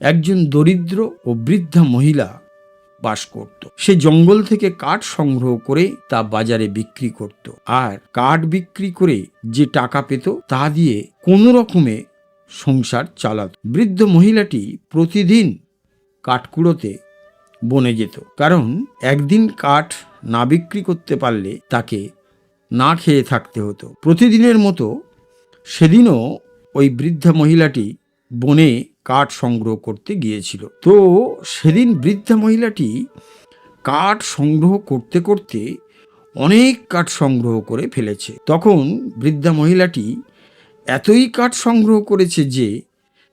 একজন দরিদ্র ও বৃদ্ধা মহিলা বাস করত। সে জঙ্গল থেকে কাঠ সংগ্রহ করে তা বাজারে বিক্রি করত, আর কাঠ বিক্রি করে যে টাকা পেত তা দিয়ে কোনো রকমে সংসার চালাত। বৃদ্ধ মহিলাটি প্রতিদিন কাঠ কুড়োতে বনে যেত, কারণ একদিন কাঠ না বিক্রি করতে পারলে তাকে না খেয়ে থাকতে হতো। প্রতিদিনের মতো সেদিনও ওই বৃদ্ধা মহিলাটি বনে কাঠ সংগ্রহ করতে গিয়েছিল। তো সেদিন বৃদ্ধা মহিলাটি কাঠ সংগ্রহ করতে করতে অনেক কাঠ সংগ্রহ করে ফেলেছে। তখন বৃদ্ধা মহিলাটি এতই কাঠ সংগ্রহ করেছে যে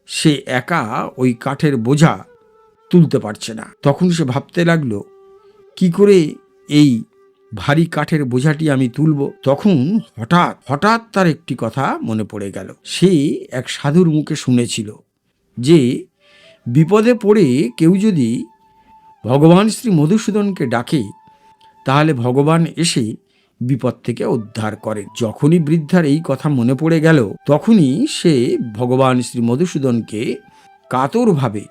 সে একা ওই কাঠের বোঝা তুলতে পারছে না। তখন সে ভাবতে লাগলো, কি করে এই ভারী কাঠের বোঝাটি আমি তুলব। তখন হঠাৎ তার একটি কথা মনে পড়ে গেল। সে এক সাধুর মুখে শুনেছিল যে বিপদে পড়ে কেউ যদি ভগবান শ্রী মধুসূদনকে ডাকে তাহলে ভগবান এসে বিপদ থেকে উদ্ধার করেন। যখনই বৃদ্ধার এই কথা মনে পড়ে গেল তখনই সে ভগবান শ্রী মধুসূদনকে কাতরভাবে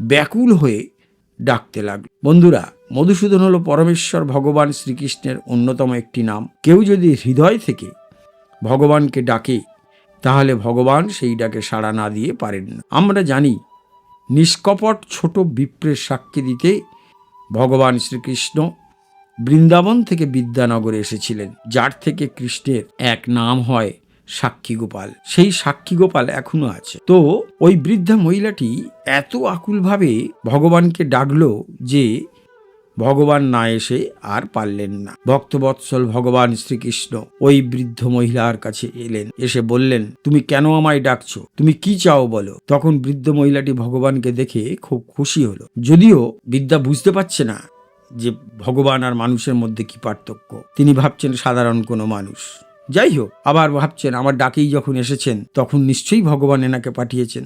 ব্যাকুল হয়ে ডাকতে লাগল। বন্ধুরা, মধুসূদন হলো পরমেশ্বর ভগবান শ্রীকৃষ্ণের অন্যতম একটি নাম। কেউ যদি হৃদয় থেকে ভগবানকে ডাকে তাহলে ভগবান সেই ডাকে সাড়া না দিয়ে পারেন না। আমরা জানি নিষ্কপট ছোট বিপ্রের সাক্ষী দিতে ভগবান শ্রীকৃষ্ণ বৃন্দাবন থেকে বিদ্যানগরে এসেছিলেন, যার থেকে কৃষ্ণের এক নাম হয় সাক্ষী গোপাল। সেই সাক্ষী গোপাল এখনো আছে। তো ওই বৃদ্ধা মহিলাটি এত আকুলভাবে ভগবানকে ডাকলো যে ভগবান না এসে আর পারলেন না। ভক্তবৎসল ভগবান শ্রীকৃষ্ণ ওই বৃদ্ধ মহিলার কাছে এলেন, এসে বললেন, তুমি কেন আমায় ডাকছো? তুমি কি চাও বলো। তখন বৃদ্ধ মহিলাটি ভগবানকে দেখে খুব খুশি হলো। যদিও বিদ্যা বুঝতে পারছে না যে ভগবান আর মানুষের মধ্যে কি পার্থক্য। তিনি ভাবছেন সাধারণ কোনো মানুষ। যাই হোক, আবার ভাবছেন আমার ডাকেই যখন এসেছেন তখন নিশ্চয়ই ভগবান এনাকে পাঠিয়েছেন।